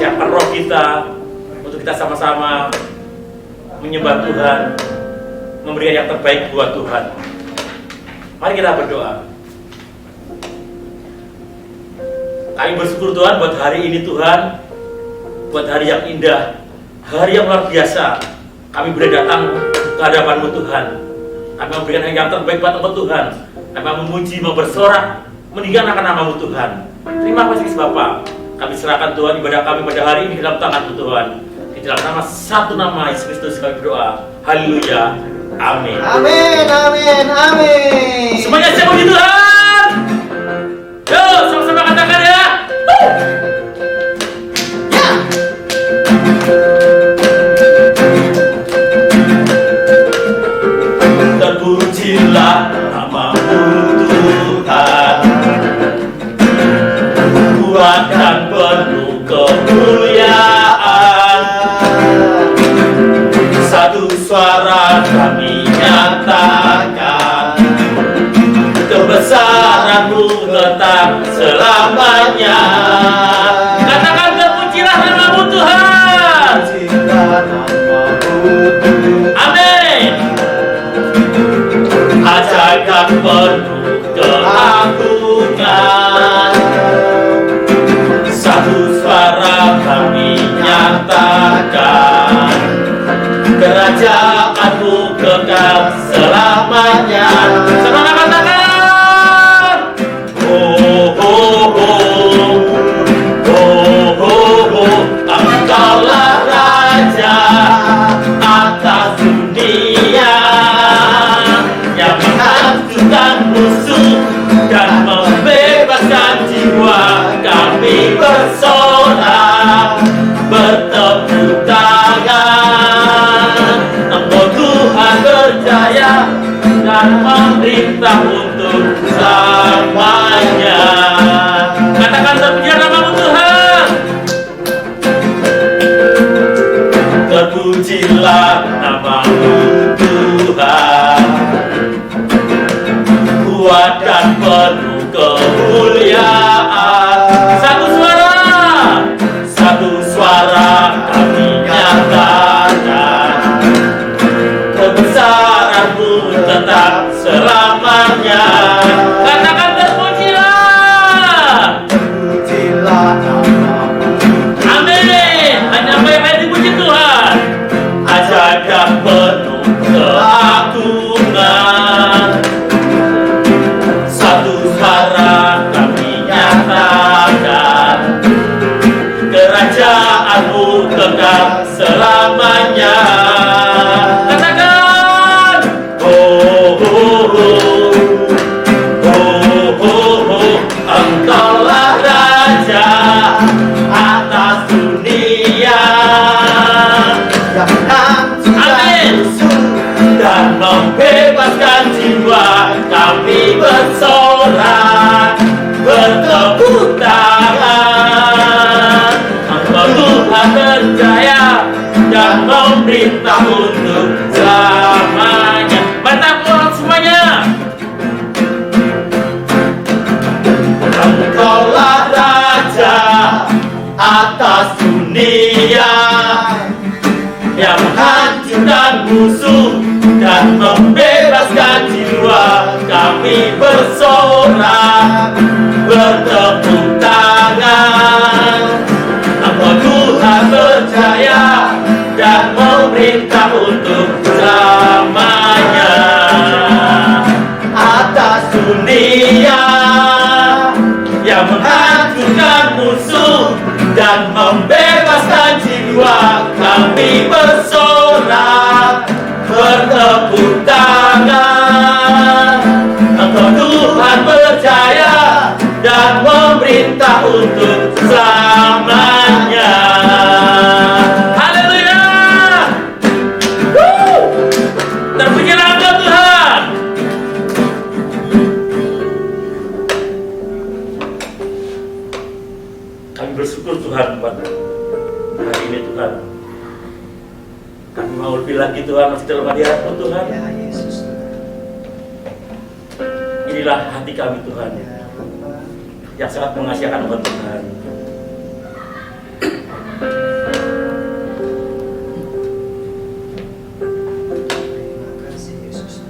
siapkan roh kita untuk kita sama-sama menyembah Tuhan, memberikan yang terbaik buat Tuhan. Mari kita berdoa. Kami bersyukur Tuhan buat hari ini Tuhan, buat hari yang indah, hari yang luar biasa. Kami boleh datang ke hadapan-Mu Tuhan. Kami memberikan yang terbaik buat Engkau Tuhan. Kami memuji, bersorak, meninggikan nama-Mu Tuhan. Terima kasih Bapa. Kami serahkan Tuhan ibadah kami pada hari ini dalam tangan-Mu Tuhan. Di dalam nama satu nama Yesus Kristus kami berdoa. Haleluya. Amin. Amin, amin, amin. Semuanya siap puji Tuhan. Yuk, sama-sama katakan ya. Ya. Terpujilah nama-Mu Tuhan, kuat dan penuh kemuliaan. Satu suara kami nyatakan, kebesaran-Mu tetap selamanya. Katakan terpujilah nama-Mu Tuhan. Amin. Ajaib dan penuh keagungan, satu suara kami nyatakan, kerajaan-Mu kekal selamanya. Sama katakan, oh oh oh, oh oh oh, Engkaulah Raja atas dunia, yang menghancurkan musuh dan membebaskan jiwa. Kami bersorak, bertepuk tangan. Engkau Tuhan berjaya dan memerintah untuk selamanya. Katakan terpujilah nama-Mu Tuhan. Terpujilah nama-Mu Tuhan, kuat dan penuh kemuliaan. Satu suara kami nyatakan, kebesaran-Mu tetap selamanya. Katakan terpujilah. Terpujilah nama-Mu. Amin. Hanya apa yang dipuji Tuhan. Ajaib dan penuh keagungan, satu suara kami nyatakan, kerajaan-Mu kekal selamanya. Katakan, oh oh oh, oh oh oh, Engkaulah Raja atas dunia, Yang menghancurkan musuh dan membebaskan jiwa. Kami bersorak, bertepuk tangan. Engkau Tuhan berjaya dan memerintah untuk selamanya. Mantap orang semuanya. Engkaulah Raja atas dunia, yang menghancurkan musuh dan membebaskan jiwa. Kami bersorak, bertepuk tangan. Engkau Tuhan berjaya dan memerintah untuk selamanya. Atas dunia, yang menghancurkan musuh dan membebaskan jiwa. Kami bersorak, bertepuk tangan. Engkau Tuhan berjaya dan memerintah untuk selamanya. Haleluya. Terpujilah Engkau Tuhan. Kami bersyukur Tuhan buat hari ini Tuhan. Kami mau lebih lagi Tuhan, masih dalam hadirat-Mu Tuhan. Ya Yesus. Inilah hati kami Tuhan, Ya Bapa. yang sangat mengasihakan Engkau Tuhan. Terima kasih Yesus.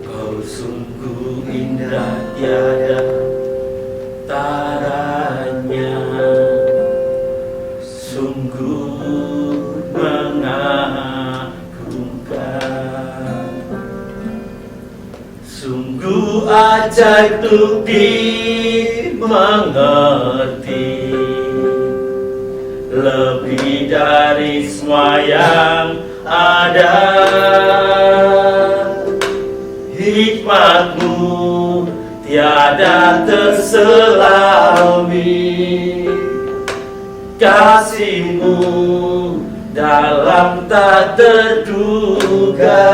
Kau sungguh indah tiada taranya, sungguh mengagumkan, sungguh ajaib untuk dimengerti, lebih dari semua yang ada. Hikmatmu tiada terselami, kasihmu dalam tak terduga.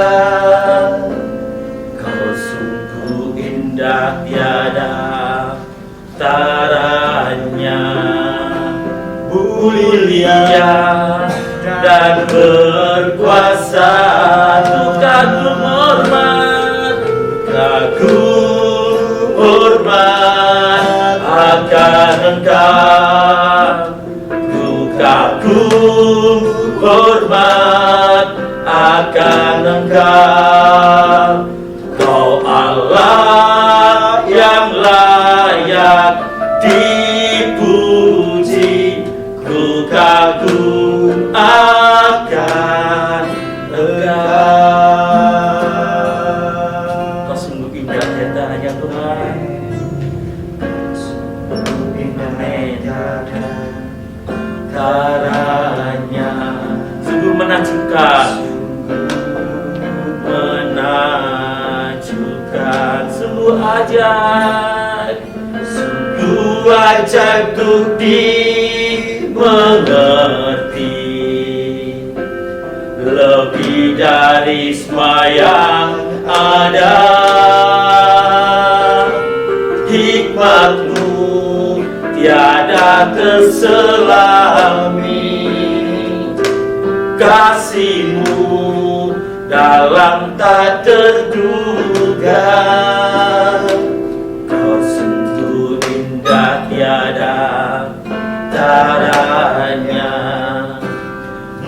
Kau sungguh indah tiada taranya, mulia dan berkuasa, kagum hormat, kagum hormat akan Engkau. Ku kagum hormat akan Engkau. Kau Allah yang layak dipuji, ku kagum akan Engkau. Kau sungguh indah tiada Tuhan. Amin. Caranya sungguh menakjubkan, sungguh ajaib, sungguh ajaib untuk dimengerti, lebih dari semua yang ada. Hikmatmu tiada terselami, kasihmu dalam tak terduga. Kau sungguh indah tiada taranya,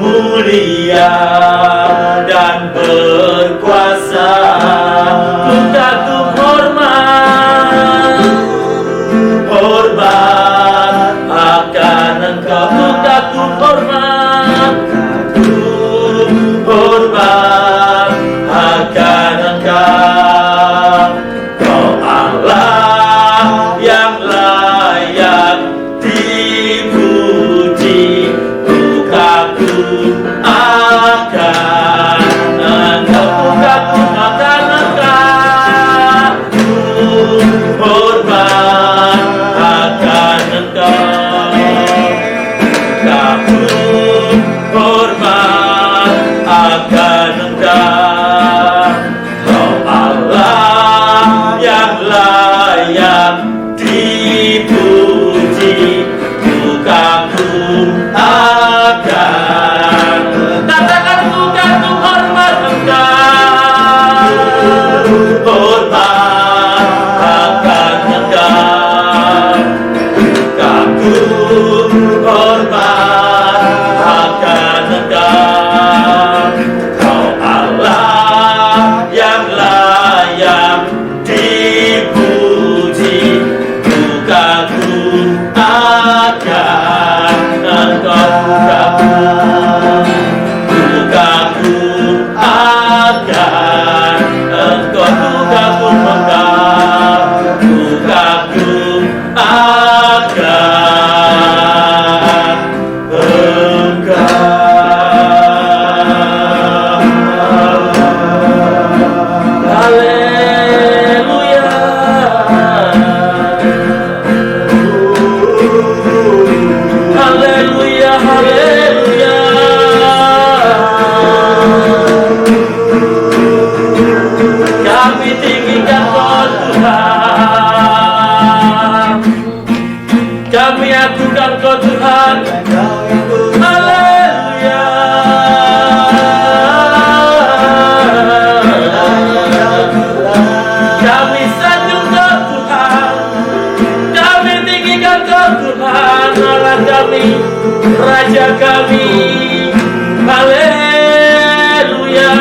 mulia dan berkuasa, ku kagum hormat, hormat akan Engkau. Ku kagum hormat, kagum hormat akan Engkau. Kau Allah yang layak dipuji, ku kagum akan Engkau. Ku kagum akan Engkau, hormat akan Engkau. Kagum hormat akan Engkau. Kau Allah yang layak dipuji, ku kagum akan. Katakan ku kagum hormat Engkau, hormat akan Engkau. Kagum hormat akan Engkau. Kau Allah yang layak dipuji, ku kagum akan Engkau. Ku kagum akan Engkau. Ku kagum Engkau, ku kagum akan Engkau. Haleluya, haleluya, haleluya. Kami tinggikan Kau Tuhan, kami agukan Kau Tuhan. Haleluya, kami sanjung Kau Tuhan, kami, Raja kami. Haleluya.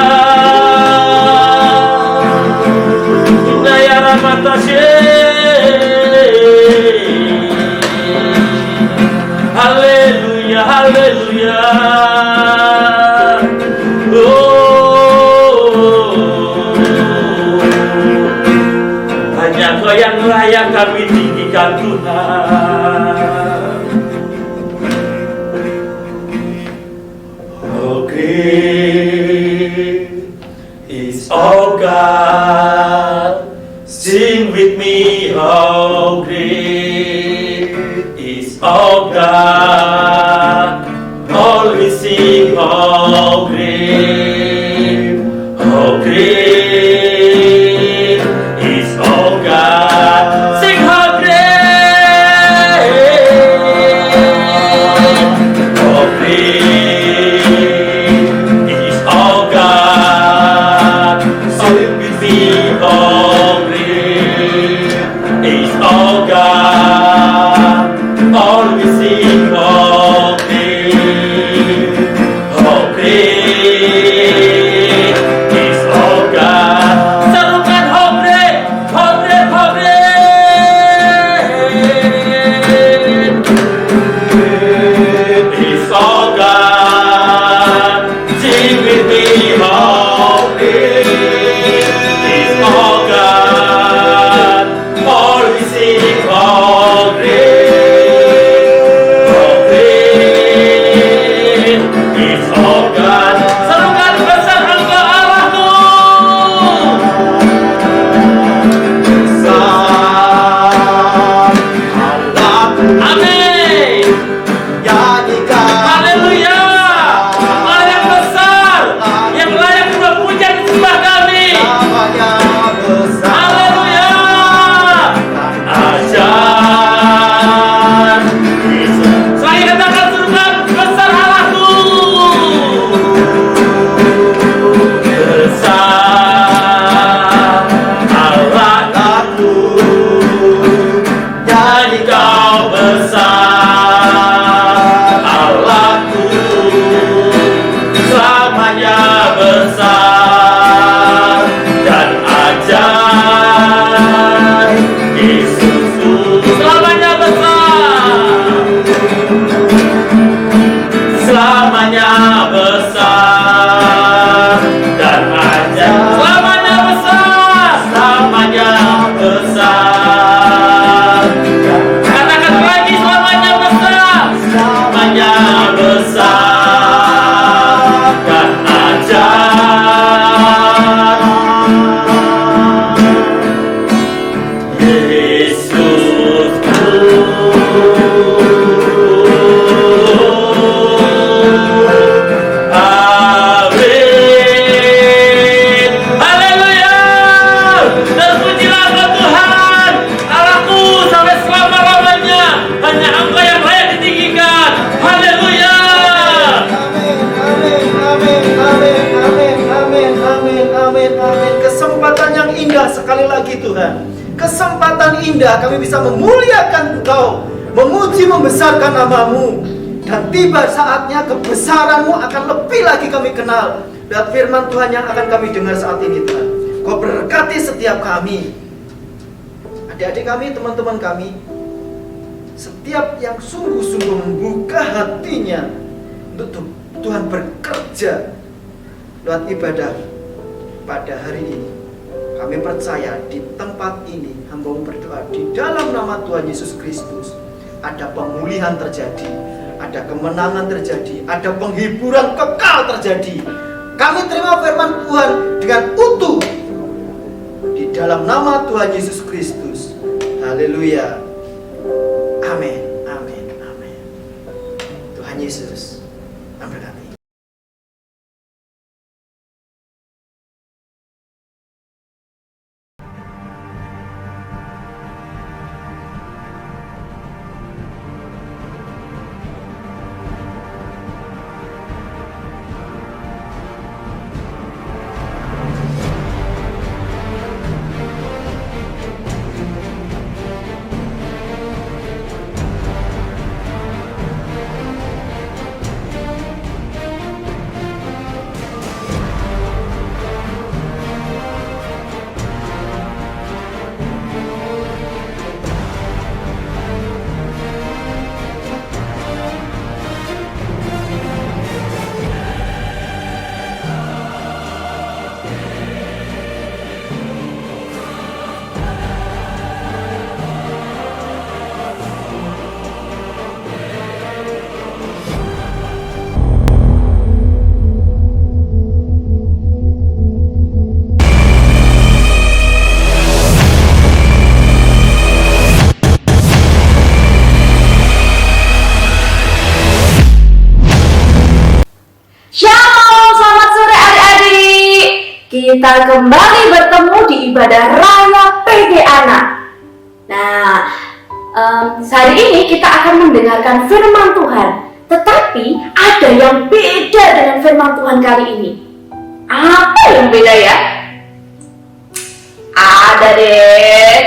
Inna ya haleluya, haleluya. Hanya Kau yang layak kami tinggikan Tuhan. Oh great is our God. Sing with me, oh great is our God. All we sing, oh great is our God. Sing, oh great is our God. Sing with me, oh great is our God. All we sing, oh great is our God. Serukan, oh great is our God. Sing with me, oh great is our God. All we sing, oh great is our God. Serukan, besar Engkau Allahku. Amin. Haleluya. Allah yang besar, yang layak puja dan sembah kami. Haleluya. Ajar Yesus. Saya katakan serukan, besar Allahku. Besar Allahku. Jadi Kau besar Allahku, selamanya besar dan ajaib. Yesusku selamanya besar, selamanya besar dan ajaib. Selamanya besar, selamanya besar. Katakan lagi, selamanya besar, selamanya besar dan ajaib. Yesusku. Amin. Haleluya. Terpujilah Engkau Tuhan Allahku sampai selama-lamanya. Hanya Engkau yang layak ditinggikan. Haleluya. Amin. Kesempatan yang indah sekali lagi Tuhan. Kesempatan indah kami bisa memuliakan Engkau, memuji membesarkan nama-Mu. Dan tiba saatnya kebesaran-Mu akan lebih lagi kami kenal. Dan firman Tuhan yang akan kami dengar saat ini Tuhan. Kau berkati setiap kami, adik-adik kami, teman-teman kami, setiap yang sungguh-sungguh membuka hatinya untuk Tuhan bekerja lewat ibadah pada hari ini. Kami percaya di tempat ini hamba berdoa di dalam nama Tuhan Yesus Kristus, ada pemulihan terjadi, ada kemenangan terjadi, ada penghiburan kekal terjadi. Kami terima firman Tuhan dengan utuh di dalam nama Tuhan Yesus Kristus. Haleluya. Amin. Tuhan Yesus memberkati. kita kembali bertemu di ibadah raya PD Anak. Nah, hari ini kita akan mendengarkan firman Tuhan. Tetapi ada yang beda dengan firman Tuhan kali ini. Apa yang beda ya? Ada deh.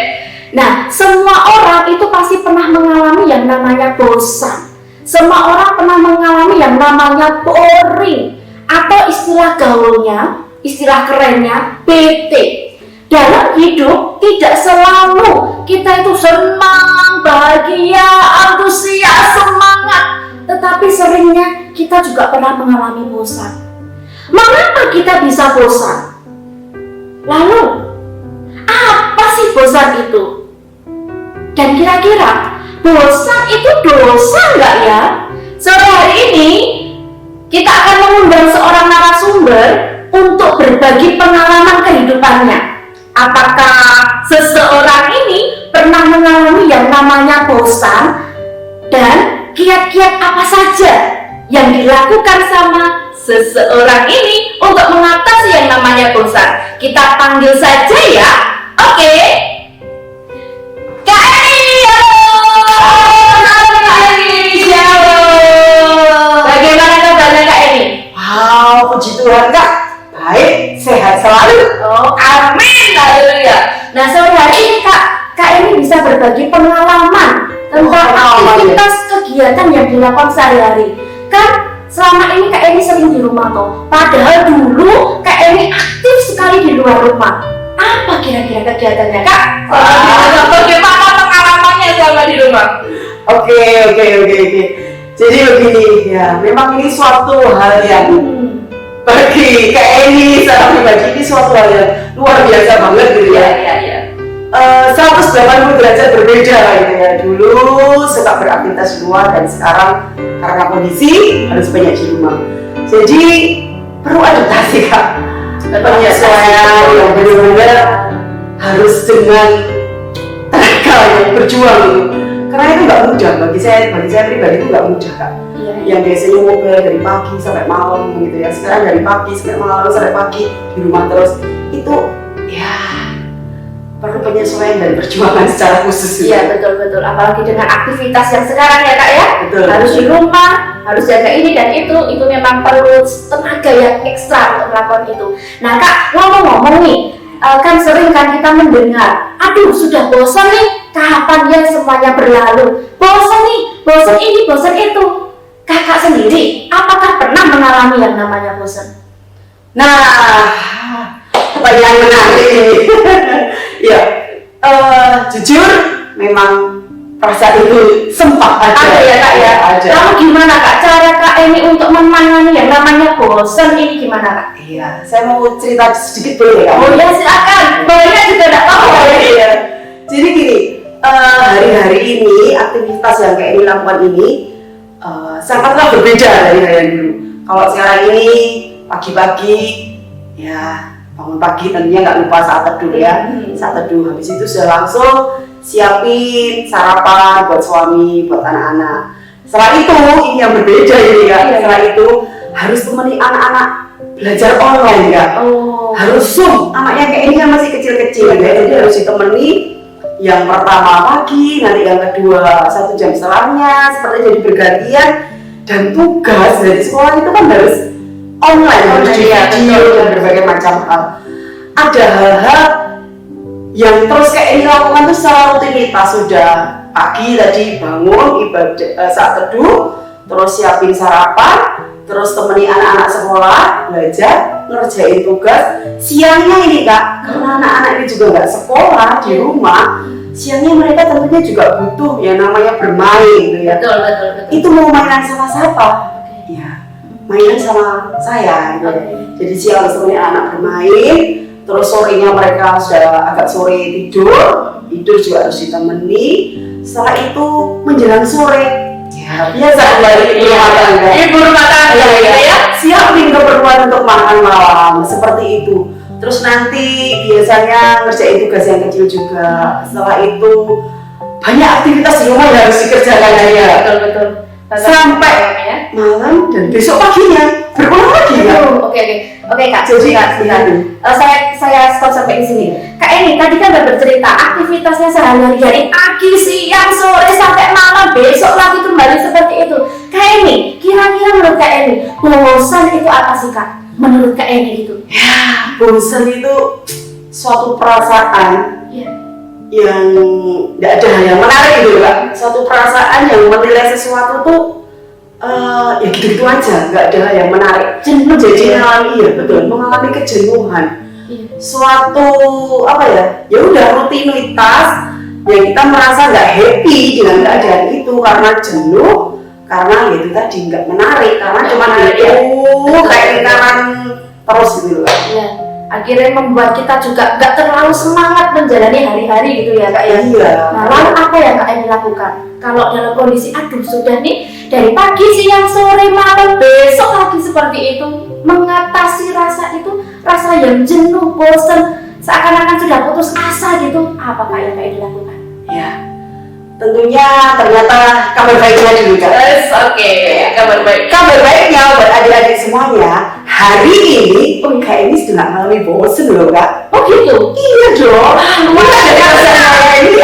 Nah, semua orang itu pasti pernah mengalami yang namanya bosan. Semua orang pernah mengalami yang namanya boring. Atau istilah gaulnya, istilah kerennya, bete. Dalam hidup tidak selalu kita itu senang, bahagia, antusias, semangat. Tetapi seringnya kita juga pernah mengalami bosan. Mengapa kita bisa bosan? Lalu, apa sih bosan itu? Dan kira-kira bosan itu dosa nggak ya? Sore hari ini kita akan mengundang seorang narasumber untuk berbagi pengalaman kehidupannya. Apakah seseorang ini pernah mengalami yang namanya bosan? Dan kiat-kiat apa saja yang dilakukan sama seseorang ini untuk mengatasi yang namanya bosan? Kita panggil saja ya. Oke. Kak Eni, halo Kak Eni, halo. Bagaimana kabarnya Kak Eni? Wow, puji Tuhan Kak, baik, sehat selalu. Oh, amin, haleluya. Nah, sore hari ini Kak Eni bisa berbagi pengalaman tentang aktivitas kegiatan yang dilakukan sehari-hari. Kan selama ini Kak Eni sering di rumah toh. Padahal dulu Kak Eni aktif sekali di luar rumah. Apa kira-kira kegiatannya Kak? Bagaimana pengalamannya selama di rumah? Oke. Jadi begini ya, memang ini suatu hal yang bagi Kak Eni secara pribadi ini suatu hal yang luar biasa banget gitu ya. Iya. 180 derajat berbeda gitu ya. Dulu suka beraktivitas di luar dan sekarang karena kondisi harus banyak di rumah. Jadi perlu adaptasi Kak. Penyesuaian yang benar-benar harus dengan tenaga yang berjuang gitu. Karena itu nggak mudah bagi saya pribadi itu nggak mudah Kak. Iya. Yang biasanya mobil dari pagi sampai malam gitu ya. Sekarang dari pagi sampai malam sampai pagi di rumah terus itu ya perlu penyesuaian dan perjuangan secara khusus. Iya, betul. Apalagi dengan aktivitas yang sekarang ya Kak ya. Betul. Harus di rumah, harus jaga ini dan itu memang perlu tenaga yang ekstra untuk melakukan itu. Nah Kak, ngomong-ngomong nih, kan sering kan kita mendengar, aduh sudah bosan nih, kapan ya semuanya berlalu? Bosan nih, bosan ini, bosan itu. Kakak sendiri, apakah pernah mengalami yang namanya bosan? Nah, pertanyaan menarik ini. Ya, jujur memang perasaan itu sempat ada. Ada ya Kak ya? Ada. Lalu gimana Kak, cara Kak ini untuk menangani yang namanya bosan ini gimana Kak? Iya, saya mau cerita sedikit boleh ya? Oh ya silakan, banyak juga tidak apa-apa. Iya. Jadi gini, hari-hari ini aktivitas yang kayak ini lakukan ini sangatlah berbeda dari hari yang dulu. Kalau sekarang ini pagi-pagi, ya bangun pagi tentunya nggak lupa saat teduh ya. Saat teduh habis itu sudah langsung siapin sarapan buat suami, buat anak-anak. Setelah itu ini yang berbeda ini ya. Setelah itu harus temani anak-anak belajar online ya. Oh. Harus Zoom. Anaknya kayak ini kan masih kecil-kecil ya. Jadi harus ditemani yang pertama pagi, nanti yang kedua 1 jam setelahnya, seperti jadi bergantian. Dan tugas dari sekolah itu kan harus online, harus di video dan berbagai macam hal. Ada hal-hal yang terus kayak ini lakukan tuh secara rutinitas. Sudah pagi tadi bangun ibadah saat teduh, terus siapin sarapan, terus temani anak-anak sekolah belajar, ngerjain tugas. Siangnya ini Kak, karena anak-anak ini juga nggak sekolah di rumah, siangnya mereka tentunya juga butuh yang namanya bermain gitu ya. Betul. Itu mau mainan sama siapa? Ya, mainan sama saya gitu. Jadi siang harus temani anak bermain, terus sorenya mereka sudah agak sore tidur juga harus ditemani. Setelah itu menjelang sore, ya biasa dari ibu rumah tangga ya, siapin keperluan untuk makan malam seperti itu. Terus nanti biasanya ngerjain tugas yang kecil juga. Setelah itu banyak aktivitas di rumah yang harus dikerjakan ya. Betul. Sampai malam dan besok paginya berulang lagi ya. Oke. Oke Kak, Jadi, sebentar. Saya stop sampai di sini. Kak Eni tadi kan udah bercerita aktivitasnya sehari-hari dari pagi, siang, sore sampai malam, besok lagi kembali seperti itu. Kak Eni, kira-kira menurut Kak Eni, bosan itu apa sih Kak? Menurut Kak Eni itu? Ya, bosan itu suatu perasaan Iya. yang nggak ada yang menarik gitu Kak. Suatu perasaan yang menilai sesuatu tuh ya gitu-gitu aja, nggak ada yang menarik. Jenuh Jadi ya? mengalami kejenuhan. Iya. Suatu apa ya? Ya udah rutinitas yang kita merasa nggak happy dengan keadaan itu karena jenuh, karena ya itu tadi nggak menarik, karena cuma menarik, itu ya. kayak lingkaran terus gitu Kak. Iya. Akhirnya membuat kita juga gak terlalu semangat menjalani hari-hari gitu ya Kak ya. Iya. Nah lalu apa yang Kak Eni lakukan? Kalau dalam kondisi aduh sudah nih dari pagi, siang, sore, malam, besok lagi seperti itu, mengatasi rasa itu, rasa yang jenuh, bosan, seakan-akan sudah putus asa gitu, apa Kak yang Kak Eni lakukan? Ya, tentunya ternyata kabar baiknya dulu Kak. Oke, kabar baik. Kabar baiknya buat adik-adik semuanya, hari ini Kak ini sudah nggak mengalami bosen loh Kak. Oh gitu? Iya dong. Wah, Ini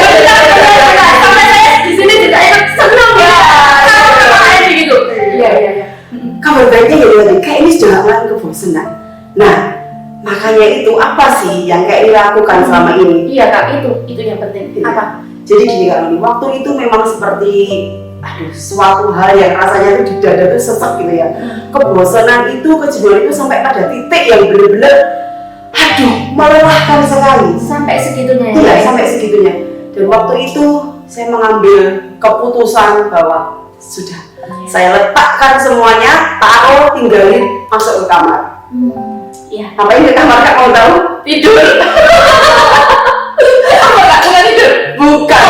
sampai saya di sini juga ikut senang ya. Sama Kak Eni gitu. Iya. kabar baiknya ya tadi Kak ini sudah nggak mengalami kebosenan. Nah, makanya itu apa sih yang Kak ini lakukan selama ini? Iya Kak, itu yang penting. Apa? Jadi gini Kak Nuni, waktu itu memang seperti suatu hal yang rasanya itu di dada itu sesek gitu ya. Kebosanan itu, kejenuhan itu sampai pada titik yang benar-benar melelahkan sekali. Sampai segitunya ya? Iya, sampai segitunya. Dan waktu itu saya mengambil keputusan bahwa sudah, saya letakkan semuanya, taruh, tinggalin, masuk ke kamar. Iya. Ngapain ke kamar Kak, mau tahu? Tidur. Apa Kak? Bukan tidur? Bukan,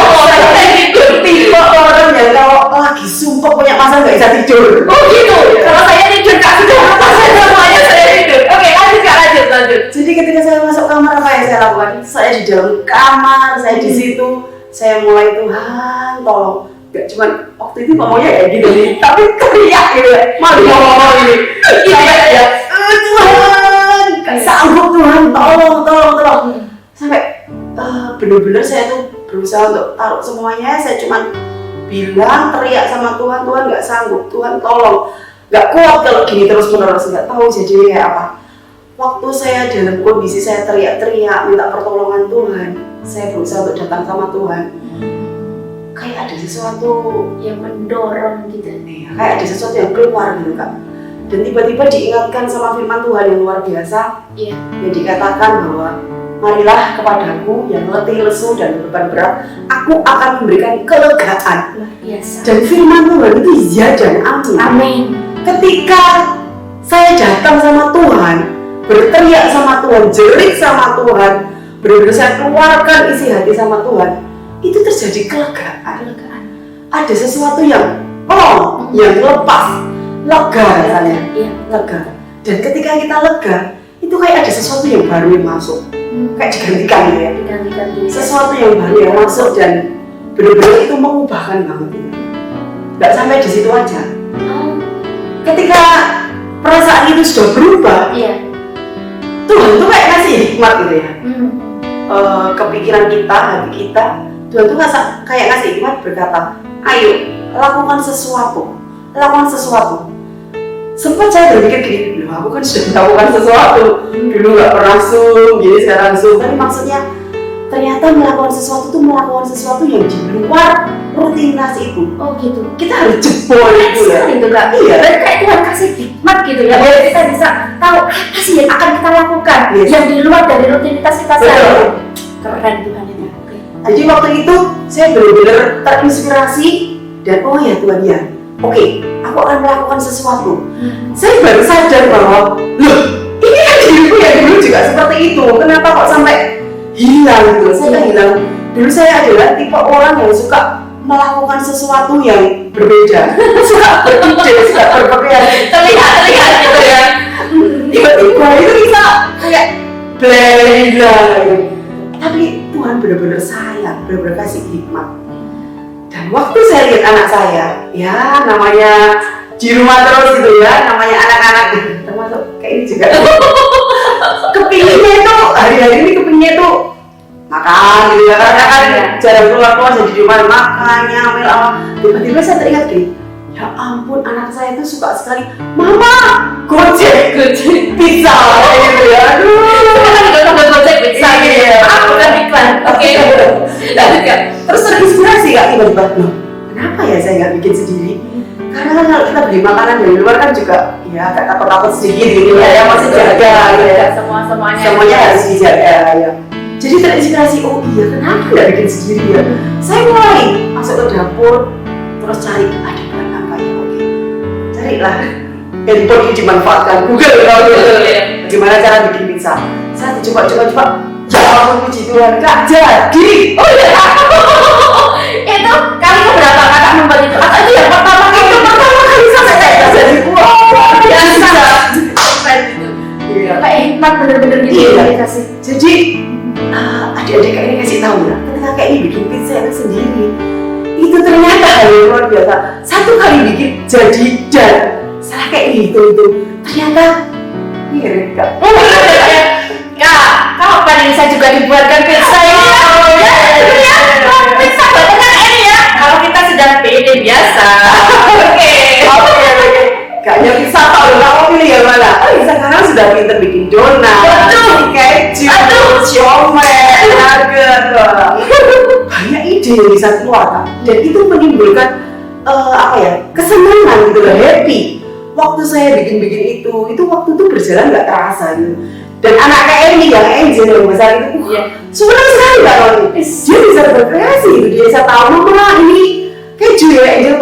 saya tidur. Tipe orang yang kalau lagi sumpah punya masalah nggak bisa tidur. Oh gitu? Kalau saya tidur Kak, sudah saya semuanya saya tidur. Oke, lanjut Kak, lanjut. Jadi ketika saya masuk kamar, apa yang saya lakukan? Saya di dalam kamar, saya di situ, saya mulai Tuhan tolong. Gak cuma waktu itu ngomongnya kayak gitu nih, tapi teriak gitu ya. Malu ngomong gini. Saya ya, Tuhan, gak sanggup Tuhan, tolong. Sampai bener-bener saya tuh berusaha untuk taruh semuanya. Saya cuma bilang, teriak sama Tuhan, Tuhan gak sanggup, Tuhan tolong. Gak kuat kalau gini terus-menerus, gak tahu jadinya kayak apa. Waktu saya dalam kondisi saya teriak-teriak minta pertolongan Tuhan, saya berusaha untuk datang sama Tuhan. Kayak ada sesuatu Yang mendorong gitu. ya, kayak ada sesuatu yang keluar gitu Kak. Dan tiba-tiba diingatkan sama firman Tuhan yang luar biasa, Iya. yang dikatakan bahwa marilah kepadaku yang letih, lesu, dan beban berat, aku akan memberikan kelegaan. Luar biasa. Dan firman Tuhan itu iya dan amin. Amin. Ketika saya datang sama Tuhan, berteriak sama Tuhan, jerit sama Tuhan, benar-benar saya keluarkan isi hati sama Tuhan, itu terjadi kelegaan. Ada sesuatu yang yang lepas, lega rasanya, Iya. lega. Dan ketika kita lega, itu kayak ada sesuatu yang baru yang masuk, kayak digantikan gitu ya. Digantikan diri. Sesuatu yang baru yang masuk dan benar-benar itu mengubahkan banget. Nggak sampai di situ aja. Oh, Ketika perasaan itu sudah berubah, iya. Tuhan tuh kayak ngasih hikmat gitu ya. Hmm. Kepikiran kita, hati kita, Tuhan tuh kayak ngasih hikmat berkata, ayo lakukan sesuatu. Sempat saya berpikir gini, aku kan sudah melakukan sesuatu, dulu nggak pernah zoom, jadi sekarang zoom. Tapi maksudnya ternyata melakukan sesuatu yang di luar rutinitas itu. Oh gitu. Kita harus jebol itu ya. Gitu Kak. Iya. Berarti kayak Tuhan kasih hikmat gitu ya. Biar kita bisa tahu apa sih yang akan kita lakukan. Yes. Yang di luar dari rutinitas kita Betul. sehari. Keren Tuhan itu. Oke. Jadi waktu itu saya benar-benar terinspirasi dan oh ya Tuhan ya, oke, aku akan melakukan sesuatu. Saya baru sadar bahwa loh, ini kan diriku ya dulu juga seperti itu. Kenapa kok sampai hilang gitu? Saya hilang. Dulu saya adalah tipe orang yang suka melakukan sesuatu yang berbeda, suka beride, suka berkreasi. Terlihat gitu ya. Tiba-tiba itu bisa kayak hilang. Tapi Tuhan benar-benar sayang, benar-benar kasih hikmat. Dan waktu saya lihat anak saya, ya namanya di rumah terus gitu ya, namanya anak-anak, termasuk kayak ini ini juga kepinginnya itu hari-hari ini kepinginnya itu makan gitu ya, karena kan jarang keluar jadi di rumah makan, nyamil apa. Tiba-tiba saya teringat gini, ya ampun anak saya itu suka sekali, mama gojek pizza gitu ya. Aduh, gojek pizza gitu ya. Bukan iklan. Oke. Terus terinspirasi gak tiba-tiba, loh kenapa ya saya nggak bikin sendiri? Karena kan kalau kita beli makanan dari luar kan juga ya agak takut-takut sedikit gitu ya, masih jaga gitu ya. Semuanya harus dijaga ya. Jadi terinspirasi, oh iya kenapa nggak bikin sendiri ya? Saya mulai masuk ke dapur, terus cari ada bahan apa ya, oke. Carilah handphone ini dimanfaatkan Google kalau gitu. Bagaimana cara bikin pizza? Saya coba. Ya ampun puji Tuhan, Kak jadi. Oh iya. Itu kali keberapa kakak membuat itu? Atau itu yang pertama kali? Itu pertama kali sampai kayak jadi wah biasa. Iya. Kayak hikmat bener-bener gitu Iya. ya kasih. Jadi adik-adik kayak ini kasih tahu ya, ketika kayak ini bikin pizza itu sendiri, itu ternyata hal yang luar biasa. Satu kali bikin jadi dan salah kayak itu ternyata mirip Kak. Kak, kapan ini saya juga dibuatkan pizza ini ya? Pizza buatan ini ya. Kalau kita sudah pede biasa. Oke. Kayaknya pizza tahu kamu pilih yang mana? Oh iya sekarang sudah pinter bikin donat, keju, siomay, nugget, banyak ide yang bisa keluar Kak. Dan itu menimbulkan kesenangan gitu loh, happy. Waktu saya bikin itu waktu itu berjalan nggak terasa gitu. Dan anak kayak ini yang Angel yang besar itu, senang sekali Kak Roni. Dia bisa berkreasi gitu, dia bisa tahu mama ini keju ya, Angel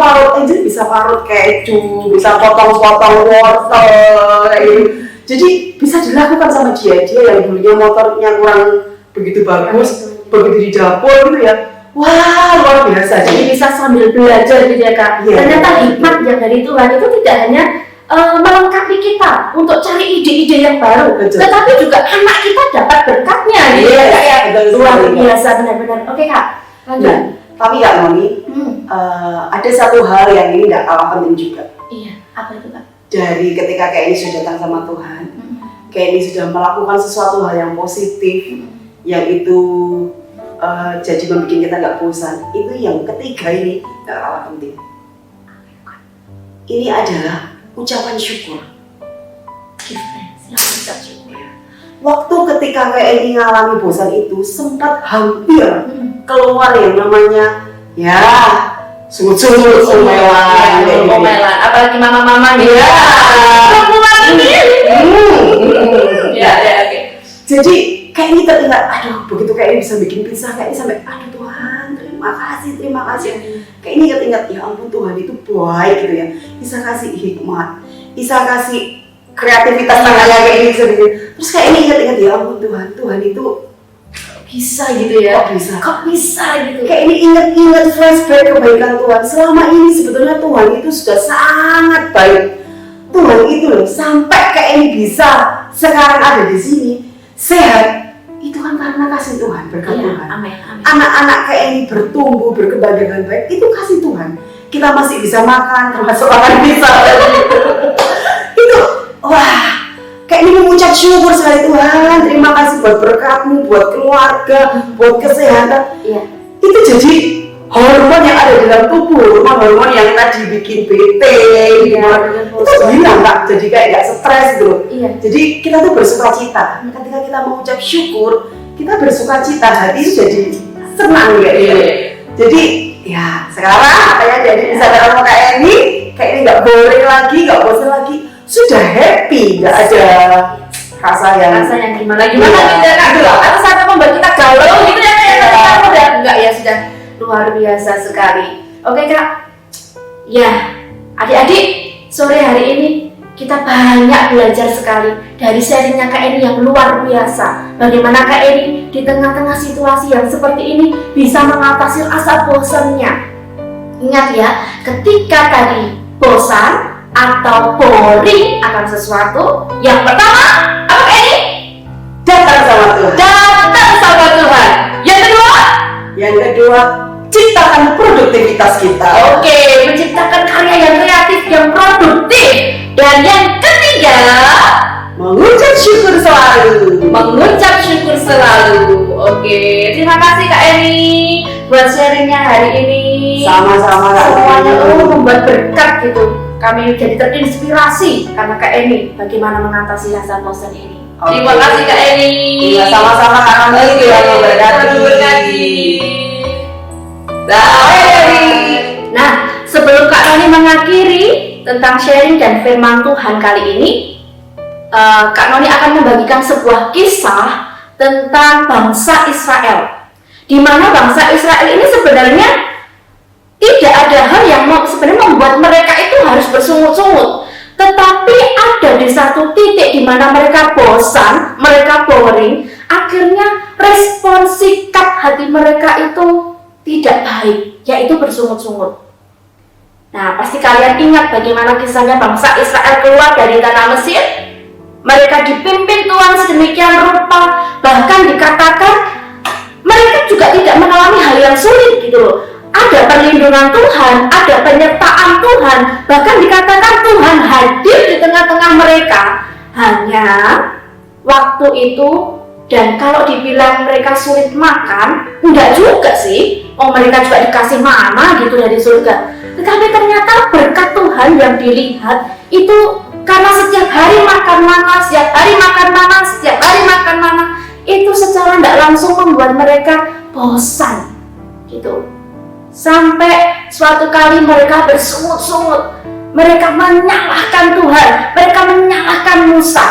bisa parut keju, bisa potong-potong wortel kayak gitu. Jadi bisa dilakukan sama dia yang dulunya motornya kurang begitu bagus, begitu di dapur gitu ya. Wah luar biasa. Jadi bisa sambil belajar gitu ya Kak. Iya. Ternyata hikmat yang dari Tuhan itu tidak hanya melengkapi kita untuk cari ide-ide yang baru, Betul. tetapi juga anak kita dapat berkatnya gitu ya Kak ya. Betul Luar sekali, Kak. biasa benar-benar. Oke Kak, lanjut. Nah, tapi Kak Noni, ada satu hal yang ini nggak kalah penting juga. Iya, apa itu Kak? Dari ketika kayak ini sudah datang sama Tuhan, kayak ini sudah melakukan sesuatu hal yang positif, yang itu jadi membuat kita nggak bosan. Itu yang ketiga ini nggak kalah penting. Ini adalah ucapan syukur. Give thanks, yang bisa syukur. Waktu ketika kayak ini ngalami bosan itu sempat hampir keluar yang namanya ya sungut-sungut omelan, Omelan, apalagi mama-mama nih. Iya. Perempuan ini. Ya, oke. Jadi kayak ini teringat, aduh begitu kayak ini bisa bikin pizza kayak ini sampai aduh Tuhan terima kasih. Kayak ini teringat ya ampun Tuhan itu baik gitu ya, bisa kasih hikmat, bisa kasih kreativitas tangannya kayak ini bisa bikin. Terus kayak ini ingat ya ampun Tuhan itu Bisa gitu ya. Kok bisa gitu? Kayak ini ingat flashback kebaikan Tuhan. Selama ini sebetulnya Tuhan itu sudah sangat baik. Tuhan itu loh sampai kayak ini bisa sekarang ada di sini sehat. Itu kan karena kasih Tuhan, berkat Tuhan. Amin. Anak-anak kayak ini bertumbuh, berkembang dengan baik, itu kasih Tuhan. Kita masih bisa makan, termasuk makan pizza. Itu, wah, kayak ini mengucap syukur sekali Tuhan. Terima kasih buat berkat-Mu, buat keluarga, buat kesehatan. Iya. Itu jadi hormon yang ada dalam tubuh, hormon yang tadi bikin bete, itu hilang Kak. Jadi kayak nggak stres gitu. Iya. Jadi kita tuh bersukacita. Ketika kita mengucap syukur, kita bersukacita, hati itu jadi senang kayak gitu. Jadi ya sekarang katanya jadi bisa ketemu kayak ini nggak boring lagi, nggak bosan lagi, sudah happy, nggak ada rasa yang gimana gitu ya Kak? Atau sampai membuat kita galau gitu ya Kak? Kita udah enggak ya, sudah luar biasa sekali. Oke Kak, ya adik-adik, sore hari ini kita banyak belajar sekali dari sharingnya Kak Eni yang luar biasa. Bagaimana Kak Eni di tengah-tengah situasi yang seperti ini bisa mengatasi rasa bosannya. Ingat ya, ketika tadi bosan atau boring akan sesuatu, yang pertama apa Kak Eni? datang sama Tuhan. Datang sama Tuhan. Yang kedua, Ciptakan produktivitas kita. oke, menciptakan karya yang kreatif, yang produktif. Dan yang ketiga, mengucap syukur selalu. Mengucap syukur selalu. Oke, terima kasih Kak Eni buat sharingnya hari ini. Sama-sama Kak Semuanya Eni. membuat berkat gitu. Kami jadi terinspirasi karena Kak Eni bagaimana mengatasi rasa bosan ini. Oke. Terima kasih Kak Eni. Iya, sama-sama Kak Eni. Tuhan memberkati. Nah, sebelum Kak Roni mengakhiri tentang sharing dan firman Tuhan kali ini, Kak Noni akan membagikan sebuah kisah tentang bangsa Israel, di mana bangsa Israel ini sebenarnya tidak ada hal yang sebenarnya membuat mereka itu harus bersungut-sungut, tetapi ada di satu titik di mana mereka bosan, mereka boring, akhirnya respon sikap hati mereka itu tidak baik, yaitu bersungut-sungut. Nah, pasti kalian ingat bagaimana kisahnya bangsa Israel keluar dari tanah Mesir. Mereka dipimpin Tuhan sedemikian rupa, bahkan dikatakan mereka juga tidak mengalami hal yang sulit gitu loh. Ada perlindungan Tuhan, ada penyertaan Tuhan, bahkan dikatakan Tuhan hadir di tengah-tengah mereka. Hanya waktu itu, dan kalau dibilang mereka sulit makan, enggak juga sih. Oh, mereka juga dikasih mana gitu dari surga. Tetapi ternyata berkat Tuhan yang dilihat itu karena setiap hari makan mana, setiap hari makan mana, setiap hari makan mana, itu secara tidak langsung membuat mereka bosan gitu. Sampai suatu kali mereka bersungut-sungut, mereka menyalahkan Tuhan, mereka menyalahkan Musa.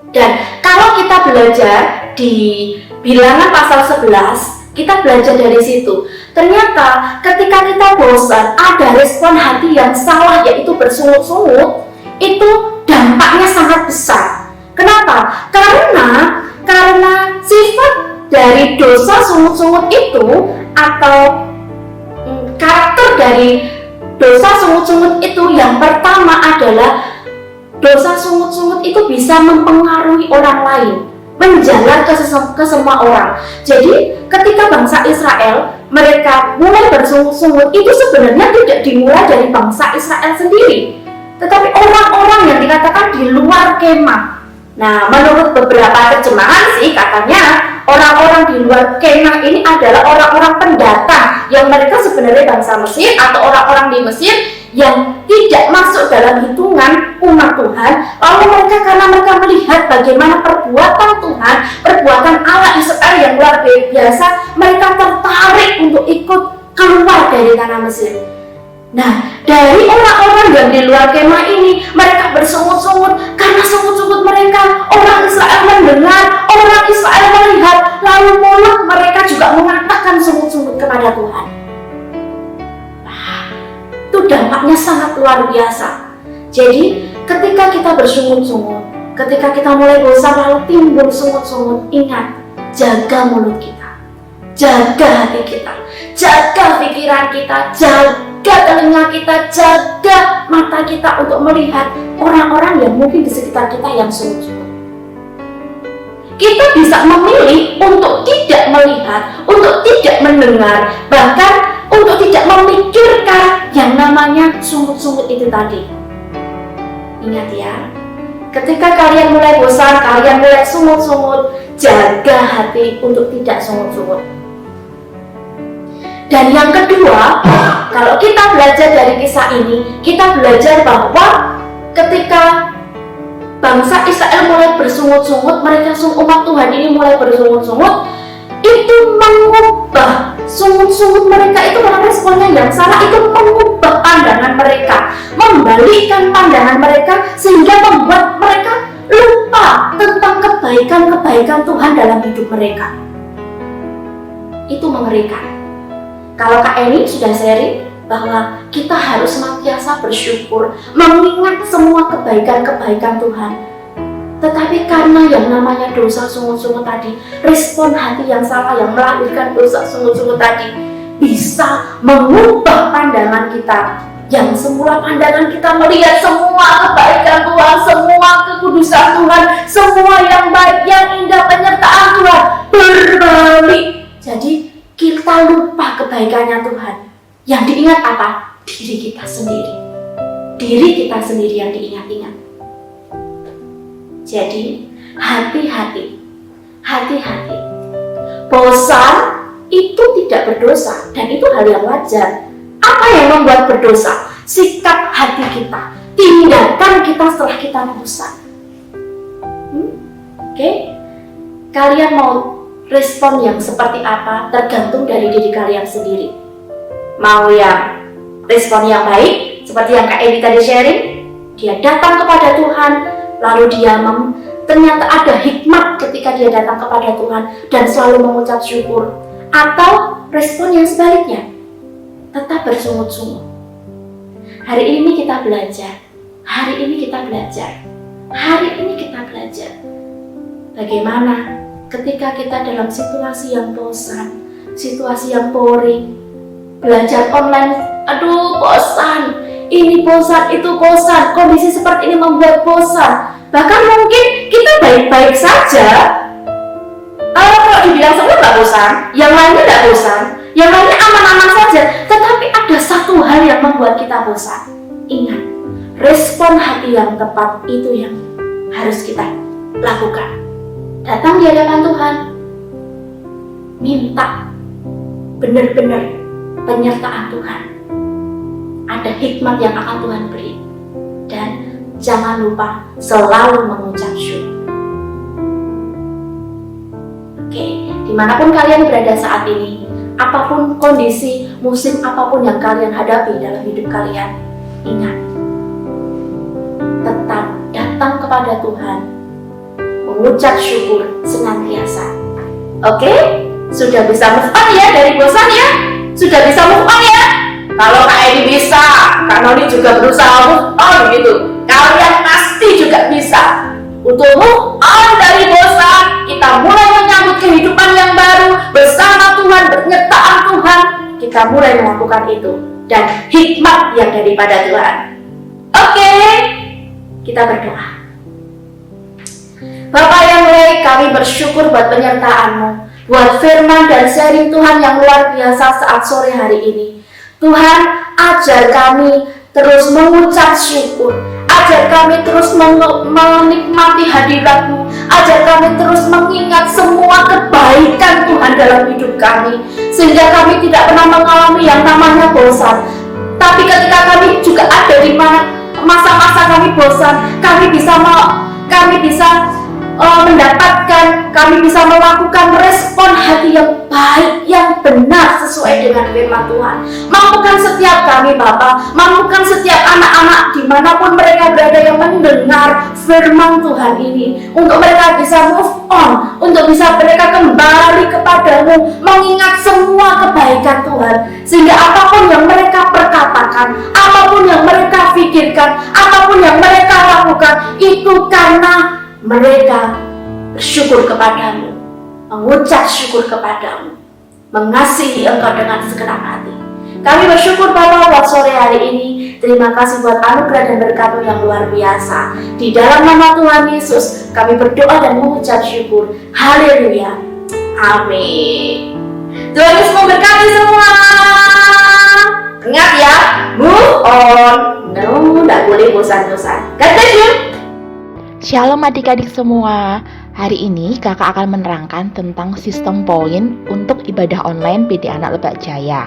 Dan kalau kita belajar di Bilangan pasal 11, kita belajar dari situ. Ternyata ketika kita bosan, ada respon hati yang salah, yaitu bersungut-sungut, itu dampaknya sangat besar. Kenapa? Karena sifat dari dosa sungut-sungut itu, atau karakter dari dosa sungut-sungut itu, yang pertama adalah dosa sungut-sungut itu bisa mempengaruhi orang lain, menjalar ke semua orang. Jadi ketika bangsa Israel mereka mulai bersungut-sungut, itu sebenarnya tidak dimulai dari bangsa Israel sendiri, tetapi orang-orang yang dikatakan di luar kemah. Nah, menurut beberapa terjemahan sih katanya orang-orang di luar kemah ini adalah orang-orang pendatang yang mereka sebenarnya bangsa Mesir atau orang-orang di Mesir yang tidak masuk dalam hitungan umat Tuhan. Lalu mereka, karena mereka melihat bagaimana perbuatan Tuhan, perbuatan Allah Israel yang luar biasa, mereka tertarik untuk ikut keluar dari tanah Mesir. Nah, dari orang-orang yang di luar kemah ini, mereka bersungut-sungut. Karena sungut-sungut mereka, orang Israel mendengar, orang Israel melihat, lalu mulut mereka juga mengatakan sungut-sungut kepada Tuhan. Itu dampaknya sangat luar biasa. Jadi ketika kita bersungut-sungut, ketika kita mulai bosan lalu timbul sungut-sungut, ingat, jaga mulut kita, jaga hati kita, jaga pikiran kita, jaga telinga kita, jaga mata kita untuk melihat orang-orang yang mungkin di sekitar kita yang sungut-sungut. Kita bisa memilih untuk tidak melihat, untuk tidak mendengar, bahkan untuk tidak memikirkan yang namanya sungut-sungut itu tadi. Ingat ya, ketika kalian mulai bosan, kalian mulai sungut-sungut, jaga hati untuk tidak sungut-sungut. Dan yang kedua, kalau kita belajar dari kisah ini, kita belajar bahwa ketika bangsa Israel mulai bersungut-sungut, mereka umat Tuhan ini mulai bersungut-sungut, itu mengubah sungut-sungut mereka itu, karena responnya yang salah, itu mengubah pandangan mereka, membalikkan pandangan mereka, sehingga membuat mereka lupa tentang kebaikan-kebaikan Tuhan dalam hidup mereka. Itu mengerikan. Kalau Kak Eni sudah sharing bahwa kita harus senantiasa bersyukur, mengingat semua kebaikan-kebaikan Tuhan. Tetapi karena yang namanya dosa sungut-sungut tadi, respon hati yang salah yang melahirkan dosa sungut-sungut tadi, bisa mengubah pandangan kita. Yang semula pandangan kita melihat semua kebaikan Tuhan, semua kekudusan Tuhan, semua yang baik, yang indah, penyertaan Tuhan, berbalik. Jadi kita lupa kebaikannya Tuhan. Yang diingat apa? Diri kita sendiri. Diri kita sendiri yang diingat-ingat. Jadi, hati-hati. Hati-hati. Bosan itu tidak berdosa dan itu hal yang wajar. Apa yang membuat berdosa? Sikap hati kita, tindakan kita setelah kita bosan. Oke? Kalian mau respon yang seperti apa tergantung dari diri kalian sendiri. Mau yang respon yang baik, seperti yang Kak Edi tadi sharing, dia datang kepada Tuhan, lalu dia ternyata ada hikmat ketika dia datang kepada Tuhan dan selalu mengucap syukur. Atau respon yang sebaliknya, tetap bersungut-sungut. Hari ini kita belajar, hari ini kita belajar, hari ini kita belajar. Bagaimana ketika kita dalam situasi yang bosan, situasi yang boring, belajar online, aduh bosan, ini bosan, itu bosan, kondisi seperti ini membuat bosan. Bahkan mungkin kita baik-baik saja, kalau dibilang semua nggak bosan, yang lainnya nggak bosan, yang lainnya aman-aman saja, tetapi ada satu hal yang membuat kita bosan. Ingat, respon hati yang tepat itu yang harus kita lakukan. Datang di hadapan Tuhan, minta benar-benar penyertaan Tuhan. Ada hikmat yang akan Tuhan beri. Dan jangan lupa selalu mengucap syukur. Oke, dimanapun kalian berada saat ini, apapun kondisi, musim apapun yang kalian hadapi dalam hidup kalian, ingat, tetap datang kepada Tuhan, mengucap syukur senantiasa. Oke? Sudah bisa move on ya dari bosan ya? Sudah bisa move on ya? Kalau Kak Edi bisa, Kak Noni juga berusaha move on gitu. Kalian pasti juga bisa. Untuk move on dari bosan, kita mulai menyambut kehidupan yang baru bersama Tuhan, penyertaan Tuhan. Kita mulai melakukan itu dan hikmat yang daripada Tuhan. Oke? Kita berdoa. Bapak yang baik, kami bersyukur buat penyertaan-Mu, buat firman dan sharing Tuhan yang luar biasa saat sore hari ini. Tuhan, ajar kami terus mengucap syukur, ajar kami terus menikmati hadirat-Mu, ajar kami terus mengingat semua kebaikan Tuhan dalam hidup kami, sehingga kami tidak pernah mengalami yang namanya bosan. Tapi ketika kami juga ada di mana masa-masa kami bosan, kami bisa mendapatkan, kami bisa melakukan respon hati yang baik, yang benar sesuai dengan firman Tuhan. Mampukan setiap kami Bapa, mampukan setiap anak-anak dimanapun mereka berada yang mendengar firman Tuhan ini, untuk mereka bisa move on, untuk bisa mereka kembali kepadamu, mengingat semua kebaikan Tuhan, sehingga apapun yang mereka perkatakan, apapun yang mereka pikirkan, apapun yang mereka lakukan, itu karena mereka bersyukur kepadamu, mengucap syukur kepadamu, mengasihi Engkau dengan segenap hati. Kami bersyukur Bapa buat sore hari ini. Terima kasih buat anugerah dan berkat-Mu yang luar biasa. Di dalam nama Tuhan Yesus, kami berdoa dan mengucap syukur. Haleluya. Amin. Tuhan Yesus memberkati semua. Ingat ya, move on. No, tidak boleh bosan-bosan. God bless you. Shalom adik-adik semua. Hari ini kakak akan menerangkan tentang sistem poin untuk ibadah online PD Anak Lebak Jaya.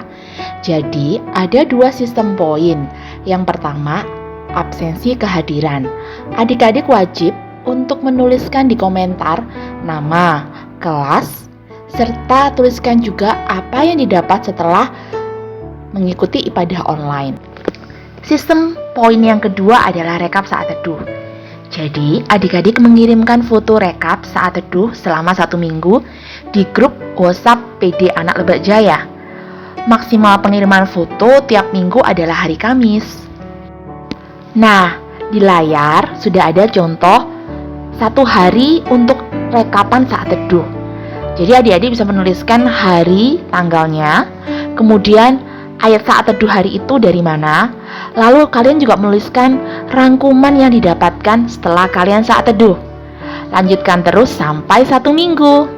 Jadi ada 2 sistem poin. Yang pertama, absensi kehadiran. Adik-adik wajib untuk menuliskan di komentar nama, kelas, serta tuliskan juga apa yang didapat setelah mengikuti ibadah online. Sistem poin yang kedua adalah rekap saat teduh. Jadi, adik-adik mengirimkan foto rekap saat teduh selama 1 minggu di grup WhatsApp PD Anak Lebak Jaya. Maksimal pengiriman foto tiap minggu adalah hari Kamis. Nah, di layar sudah ada contoh 1 hari untuk rekapan saat teduh. Jadi adik-adik bisa menuliskan hari, tanggalnya, kemudian ayat saat teduh hari itu dari mana. Lalu kalian juga menuliskan rangkuman yang didapatkan setelah kalian saat teduh. Lanjutkan terus sampai 1 minggu.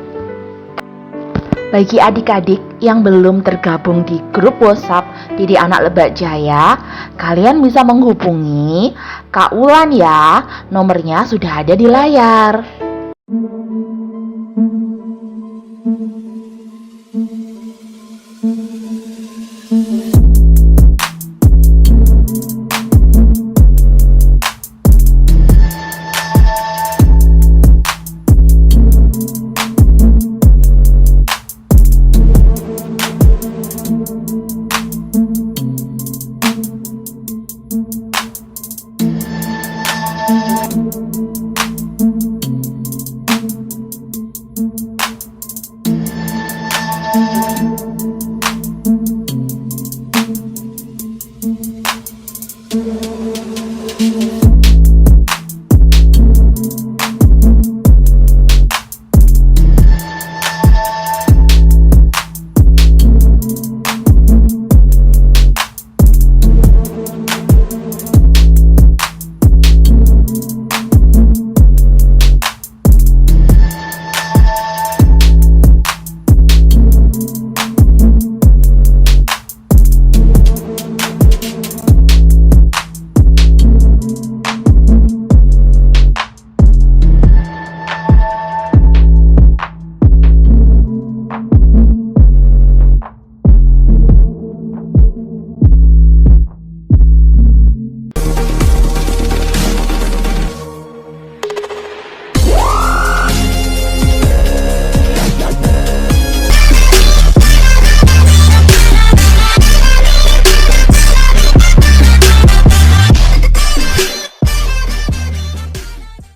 Bagi adik-adik yang belum tergabung di grup WhatsApp PD Anak Lebak Jaya, kalian bisa menghubungi Kak Wulan ya. Nomornya sudah ada di layar.